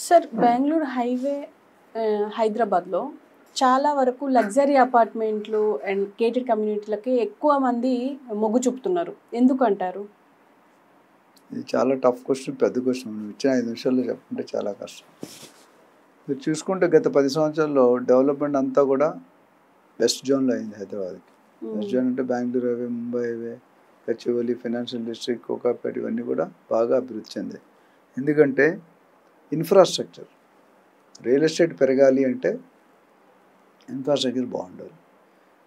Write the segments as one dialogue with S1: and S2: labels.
S1: Sir Bengaluru highway హైదరాబాద్లో చాలా వరకు లగ్జరీ అపార్ట్మెంట్లు అండ్ గేటెడ్ కమ్యూనిటీలకి ఎక్కువ మంది మొగ్గు చూపుతున్నారు. ఎందుకంటారు?
S2: ఇది చాలా టఫ్ క్వశ్చన్, పెద్ద క్వశ్చన్. నువ్వు ఇచ్చిన 5 నిమిషాల్లో చెప్పుకుంటే చాలా కష్టం. మీరు చూసుకుంటే గత 10 సంవత్సరాల్లో డెవలప్మెంట్ అంతా కూడా వెస్ట్ జోన్లో అయింది హైదరాబాద్కి. వెస్ట్ జోన్ అంటే Bengaluru highway, Mumbai highway, Gachibowli, financial district, Kokapet ఇవన్నీ కూడా బాగా అభివృద్ధి చెందాయి. ఎందుకంటే ఇన్ఫ్రాస్ట్రక్చర్, రియల్ ఎస్టేట్ పెరగాలి అంటే ఇన్ఫ్రాస్ట్రక్చర్ బాగుండాలి.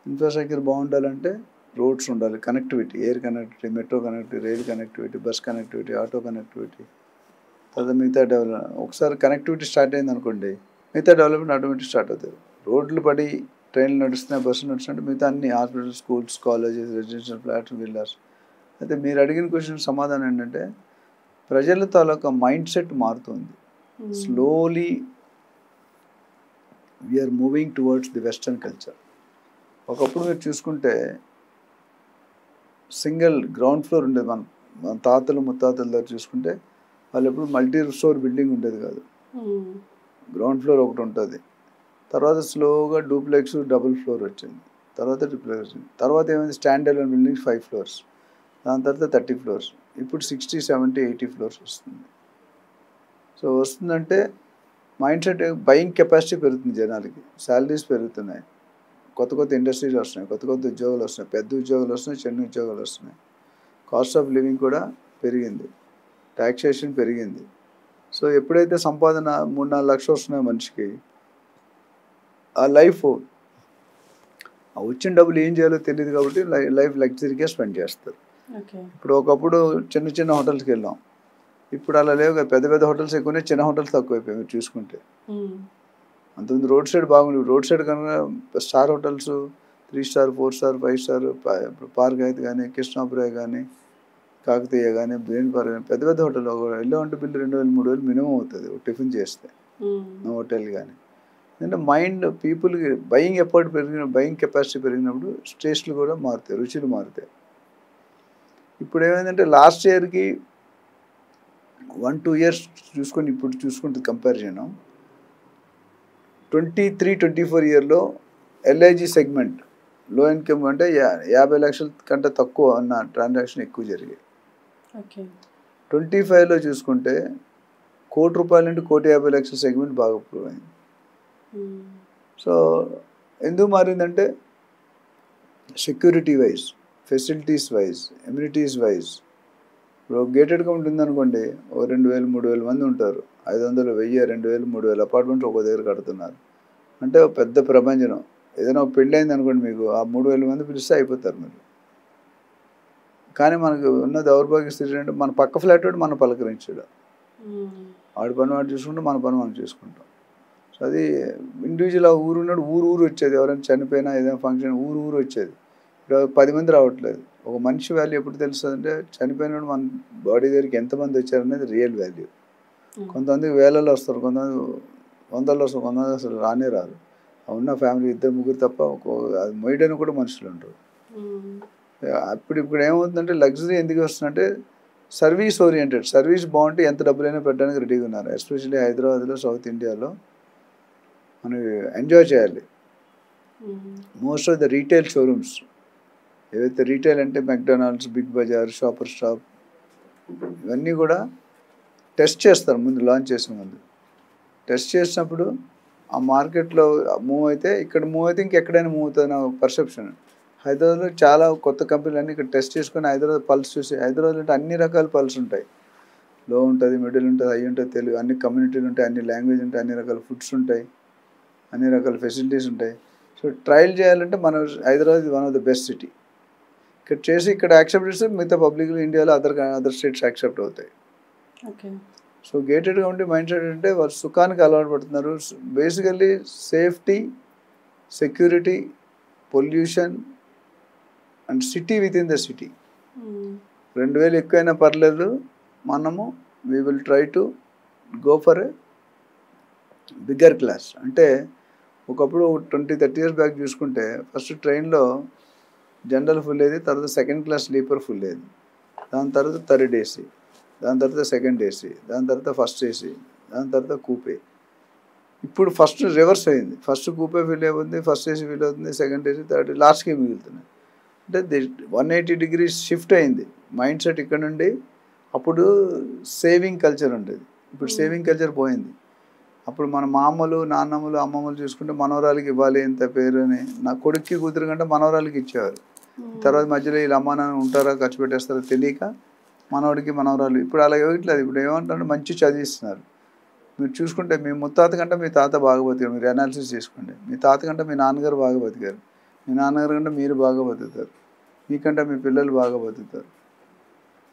S2: ఇన్ఫ్రాస్ట్రక్చర్ బాగుండాలంటే రోడ్స్ ఉండాలి, connectivity, air connectivity, metro connectivity, rail connectivity, bus connectivity, auto connectivity, తర్వాత మిగతా డెవలప్మెంట్. ఒకసారి కనెక్టివిటీ స్టార్ట్ అయింది అనుకోండి, మిగతా డెవలప్మెంట్ ఆటోమేటిక్ స్టార్ట్ అవుతుంది. రోడ్లు పడి ట్రైన్లు నడుస్తున్నాయి, బస్సులు నడుస్తుంటే మిగతా అన్ని hospitals, schools, colleges, residential flats, villas. అయితే మీరు అడిగిన క్వశ్చన్ సమాధానం ఏంటంటే ప్రజల తాలూకా మైండ్ సెట్ మారుతుంది. Slowly we're moving towards the western culture. ఒకప్పుడు మీరు చూసుకుంటే సింగిల్ గ్రౌండ్ ఫ్లోర్ ఉండేది. మన తాతలు ముత్తాతల దగ్గర చూసుకుంటే వాళ్ళు ఎప్పుడు మల్టీ స్టోర్ బిల్డింగ్ ఉండేది కాదు. గ్రౌండ్ ఫ్లోర్ ఒకటి ఉంటుంది. తర్వాత స్లోగా డూప్లెక్స్, డబుల్ ఫ్లోర్ వచ్చింది. తర్వాత ట్రిప్లెక్స్ వచ్చింది. తర్వాత ఏమైంది, స్టాండ్ అలోన్ బిల్డింగ్స్ 5 floors, దాని తర్వాత 30 floors, ఇప్పుడు 60, 70, 80 floors వస్తుంది. సో వస్తుందంటే మైండ్ సెట్, బయింగ్ కెపాసిటీ పెరుగుతుంది జనాలకి, శాలరీస్ పెరుగుతున్నాయి, కొత్త కొత్త ఇండస్ట్రీస్ వస్తున్నాయి, కొత్త కొత్త ఉద్యోగాలు వస్తున్నాయి, పెద్ద ఉద్యోగాలు వస్తున్నాయి, చిన్న ఉద్యోగాలు వస్తున్నాయి. కాస్ట్ ఆఫ్ లివింగ్ కూడా పెరిగింది, ట్యాక్సేషన్ పెరిగింది. సో ఎప్పుడైతే సంపాదన 3-4 లక్షలు వస్తున్నాయి మనిషికి, ఆ లైఫ్, ఆ వచ్చిన డబ్బులు ఏం చేయాలో తెలియదు కాబట్టి లైఫ్ లగ్జరీగా స్పెండ్ చేస్తారు. ఇప్పుడు ఒకప్పుడు చిన్న చిన్న హోటల్స్కి వెళ్ళాం, ఇప్పుడు అలా లేవు కదా. పెద్ద పెద్ద హోటల్స్ ఎక్కువనే, చిన్న హోటల్స్ తక్కువైపోయాయి. మీరు చూసుకుంటే అంతకుముందు రోడ్ సైడ్ బాగుంది. రోడ్ సైడ్ కనుక star hotels, 3 star, 4 star, 5 star, park అయితే కానీ, కృష్ణాపురే కానీ, కాకతీయ కానీ, బ్రెయిన్ పార్క్ కానీ, పెద్ద పెద్ద హోటల్ వెళ్ళామంటే బిల్లు 2,000-3,000 మినిమం అవుతుంది టిఫిన్ చేస్తే, హోటల్ కానీ. ఎందుకంటే మైండ్, పీపుల్కి బయింగ్ ఎఫర్ట్ పెరిగిన, బయింగ్ కెపాసిటీ పెరిగినప్పుడు టేస్ట్లు కూడా మారుతాయి, రుచులు మారుతాయి. ఇప్పుడు ఏమైందంటే లాస్ట్ ఇయర్కి 1-2 years చూసుకొని ఇప్పుడు చూసుకుంటే కంపారిజన్, 23-24 yearలో ఎల్ఐజీ సెగ్మెంట్, లో ఇన్కమ్ అంటే 50 లక్షల కంటే తక్కువ ఉన్న ట్రాన్సాక్షన్ ఎక్కువ జరిగాయి. 25లో చూసుకుంటే ₹1,00,00,000 నుండి ₹1,50,00,000 సెగ్మెంట్ బాగా ఇంప్రూవ్ అయింది. సో ఎందుకు మారిందంటే security wise, facilities wise, amenities wise. ఇప్పుడు గేటెడ్ కమ్యూనిటీ ఉందనుకోండి, 2,000-3,000 మంది ఉంటారు, 500, 1000, 2,000, 3,000 అపార్ట్మెంట్స్ ఒక దగ్గర కడుతున్నారు అంటే పెద్ద ప్రపంచం. ఏదైనా పెళ్ళి అయింది అనుకోండి, మీకు ఆ 3,000 మంది పిలిస్తే అయిపోతారు మీరు. కానీ మనకు ఉన్న దౌర్భాగ్య స్థితి అంటే మన పక్క ఫ్లాట్ వాడు మనం పలకరించాడు, వాడి పని వాడు చూసుకుంటాం, మన పని మనం చూసుకుంటాం. సో అది ఇండివిజువల్. ఆ ఊరు ఉన్నాడు, ఊరు వచ్చేది, ఎవరైనా చనిపోయినా ఏదైనా ఫంక్షన్ ఊరు వచ్చేది. ఇప్పుడు 10 మంది రావట్లేదు. ఒక మనిషి వాల్యూ ఎప్పుడు తెలుస్తుంది అంటే చనిపోయినాడు మన బాడీ దగ్గరికి ఎంతమంది వచ్చారనేది రియల్ వాల్యూ. కొంతమందికి వేలలో వస్తారు, కొంతమంది వందల్లో వస్తారు, కొంతమంది అసలు రానే రారు. ఉన్న ఫ్యామిలీ 2-3 తప్ప అది మొయ్యడానికి కూడా మనుషులు ఉంటారు. ఇప్పుడు ఏమవుతుందంటే లగ్జరీ ఎందుకు వస్తుందంటే సర్వీస్ ఓరియంటెడ్. సర్వీస్ బాగుంటే ఎంత డబ్బులైనా పెట్టడానికి రెడీగా ఉన్నారు. ఎస్పెషల్లీ హైదరాబాద్లో, సౌత్ ఇండియాలో మనం ఎంజాయ్ చేయాలి. Most of the retail showrooms ఏవైతే రీటైల్ అంటే McDonald's, Big Bazaar, Shoppers Stop, ఇవన్నీ కూడా టెస్ట్ చేస్తారు ముందు, లాంచ్ చేసే ముందు. టెస్ట్ చేసినప్పుడు ఆ మార్కెట్లో మూవ్ అయితే, ఇక్కడ మూవ్ అయితే ఇంకెక్కడైనా మూవ్ అవుతుంది నా పర్సెప్షన్. హైదరాబాద్లో చాలా కొత్త కంపెనీలు అన్నీ ఇక్కడ టెస్ట్ చేసుకొని హైదరాబాద్ పల్స్ చూసి, హైదరాబాద్ అంటే అన్ని రకాల పల్స్ ఉంటాయి. లో ఉంటుంది, మిడిల్ ఉంటుంది, హై ఉంటుంది, తెలుగు, అన్ని కమ్యూనిటీలు ఉంటాయి, అన్ని లాంగ్వేజ్ ఉంటాయి, అన్ని రకాల ఫుడ్స్ ఉంటాయి, అన్ని రకాల ఫెసిలిటీస్ ఉంటాయి. సో ట్రయల్ చేయాలంటే మన Hyderabad one of the best city. ఇక్కడ చేసి ఇక్కడ యాక్సెప్ట్ చేస్తే మిగతా పబ్లిక్లు ఇండియాలో అదర్ స్టేట్స్ యాక్సెప్ట్ అవుతాయి. So gated community mind set అంటే వాళ్ళు సుఖానికి అలవాటు పడుతున్నారు. Basically safety, security, pollution and city with in the city. 2,000 ఎక్కువైనా పర్లేదు, మనము we will try to go for a bigger class. అంటే ఒకప్పుడు 20-30 years బ్యాక్ చూసుకుంటే ఫస్ట్ ట్రైన్లో జనరల్ ఫుల్ అయ్యేది, తర్వాత సెకండ్ క్లాస్ స్లీపర్ ఫుల్ అయ్యేది, దాని తర్వాత థర్డ్ ఏసీ, దాని తర్వాత సెకండ్ ఏసీ, దాని తర్వాత ఫస్ట్ ఏసీ, దాని తర్వాత కూపే. ఇప్పుడు ఫస్ట్ రివర్స్ అయింది. ఫస్ట్ కూపే ఫీల్ అయిపోతుంది, ఫస్ట్ ఏసీ ఫీల్ అవుతుంది, సెకండ్ ఏసీ, థర్డ్ లాస్ట్కి మిగులుతున్నాయి. అంటే 180 degrees షిఫ్ట్ అయింది మైండ్ సెట్. ఇక్కడ నుండి అప్పుడు సేవింగ్ కల్చర్ ఉండేది, ఇప్పుడు సేవింగ్ కల్చర్ పోయింది. అప్పుడు మన మామలు, నాన్నమ్మలు, అమ్మమ్మలు చూసుకుంటే మనవరాలకి ఇవ్వాలి ఇంత పేరు అని, నా కొడుక్కి కూతురు కంటే మనవరాలకి ఇచ్చేవారు. తర్వాత మధ్యలో వీళ్ళ అమ్మ నాన్న ఉంటారా ఖర్చు పెట్టేస్తారో తెలియక మనవడికి మనవరాలు. ఇప్పుడు అలా ఇవ్వట్లేదు. ఇప్పుడు ఏమంటారు, మంచి చదివిస్తున్నారు. మీరు చూసుకుంటే మీ ముత్తాత కంటే మీ తాత బాగా బతికారు. మీరు అనాలిసిస్ చేసుకోండి. మీ తాత కంటే మీ నాన్నగారు బాగా బతికారు, మీ నాన్నగారు కంటే మీరు బాగా బతుకుతారు, మీకంటే మీ పిల్లలు బాగా బతుకుతారు.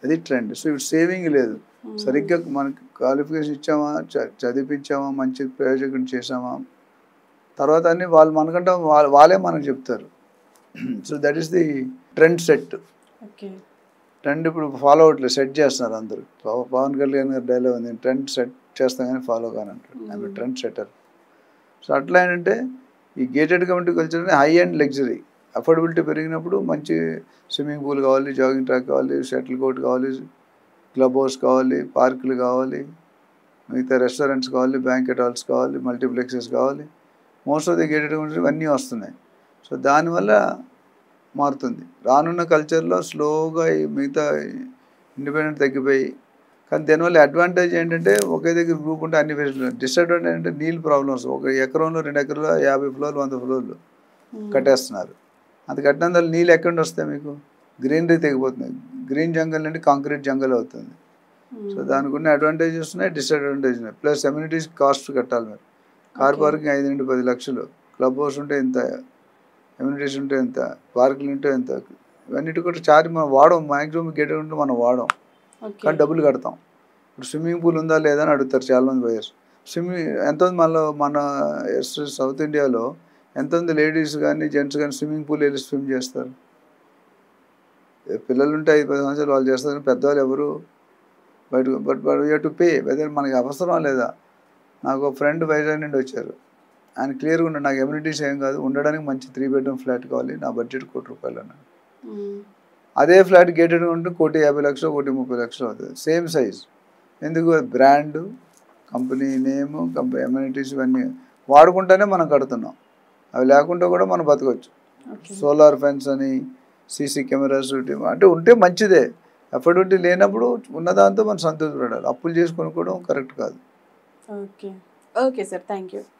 S2: అది ట్రెండ్. సో ఇప్పుడు సేవింగ్ లేదు. సరిగ్గా మనకి క్వాలిఫికేషన్ ఇచ్చామా, చదివించామా, మంచి ప్రయోజనం చేసామా, తర్వాత అన్ని వాళ్ళు మనకంటే వాళ్ళే మనకు చెప్తారు. So that is the trend set. Trend ఇప్పుడు ఫాలో అవ్వట్లేదు, సెట్ చేస్తున్నారు అందరూ. పవన్ కళ్యాణ్ గారి డైలాగ్ ఉంది, ట్రెండ్ సెట్ చేస్తాం కానీ ఫాలో కాని అంటాడు. I'm trend setter. సో అట్లా ఏంటంటే ఈ gated community culture high and luxury. Affordability పెరిగినప్పుడు మంచి స్విమ్మింగ్ పూల్ కావాలి, జాగింగ్ ట్రాక్ కావాలి, షటిల్ కోర్ట్ కావాలి, క్లబ్ హౌస్ కావాలి, పార్కులు కావాలి, మిగతా రెస్టారెంట్స్ కావాలి, బ్యాంకెట్ హాల్స్ కావాలి, మల్టీప్లెక్సెస్ కావాలి. Most of the gated community అన్నీ వస్తున్నాయి. సో దానివల్ల మారుతుంది. రానున్న కల్చర్లో స్లోగా ఈ మిగతా ఇండిపెండెంట్ తగ్గిపోయి, కానీ దానివల్ల అడ్వాంటేజ్ ఏంటంటే ఒకే దగ్గర గ్రూప్ ఉంటే అన్ని ఫెసిలిటీలు. డిసడ్వాంటేజ్ అంటే నీళ్ళు ప్రాబ్లమ్స్. ఒక ఎకరంలో 2 ఎకరాలు 50 ఫ్లోర్లు 100 ఫ్లోర్లు కట్టేస్తున్నారు. అది కట్టినందువల్ల నీళ్ళు ఎక్కడి నుండి వస్తాయి మీకు? గ్రీనరీ తెగిపోతుంది. గ్రీన్ జంగల్ నుండి కాంక్రీట్ జంగల్ అవుతుంది. సో దానికి ఉన్న అడ్వాంటేజెస్ ఉన్నాయి, డిసడ్వాంటేజ్ ఉన్నాయి. ప్లస్ అమ్యూనిటీస్ కాస్ట్ కట్టాలి. మీరు కార్ పార్కింగ్ 5 నుండి 10 లక్షలు, క్లబ్ హౌస్ ఉంటే ఎంత, అమ్యూనిటీస్ ఉంటే ఎంత, పార్కులు ఉంటే ఎంత, ఇవన్నిటి కూడా చార్జ్ మనం వాడం. మ్యాక్సిమం గేటెడ్ ఉంటే మనం వాడం, కానీ డబ్బులు కడతాం. ఇప్పుడు స్విమ్మింగ్ పూల్ ఉందా లేదా అని అడుగుతారు చాలామంది బయర్స్. ఎంతమంది మన సౌత్ ఇండియాలో ఎంతమంది లేడీస్ కానీ జెంట్స్ కానీ స్విమ్మింగ్ పూల్ వెళ్ళి స్విమ్ చేస్తారు? పిల్లలు ఉంటే 5-10 సంవత్సరాలు వాళ్ళు చేస్తారు, కానీ పెద్దవాళ్ళు ఎవరు బయట. But you to pay weather మనకి అవసరం లేదా. నాకు ఒక ఫ్రెండ్ వైజాగ్ నుండి వచ్చారు. ఆయన క్లియర్గా ఉన్నాడు, నాకు ఎమ్యూనిటీస్ ఏం కాదు, ఉండడానికి మంచి 3 bedroom ఫ్లాట్ కావాలి, నా బడ్జెట్ ₹1,00,00,000 అన్నాడు. అదే ఫ్లాట్ గేటెడ్ ఉంటే 1,50,00,000 1,30,00,000 అవుతుంది, సేమ్ సైజ్. ఎందుకు? Brand, company name, company amenities ఇవన్నీ వాడుకుంటేనే మనం కడుతున్నాం. అవి లేకుండా కూడా మనం బతకవచ్చు. సోలార్ ఫెన్స్ అని, సీసీ కెమెరాస్ అంటే ఉంటే మంచిదే. అఫోర్డబిలిటీ లేనప్పుడు ఉన్నదాంతో మనం సంతోషపడాలి. అప్పులు చేసి కొనుక్కోవడం కరెక్ట్ కాదు.
S1: Okay okay sir, thank you.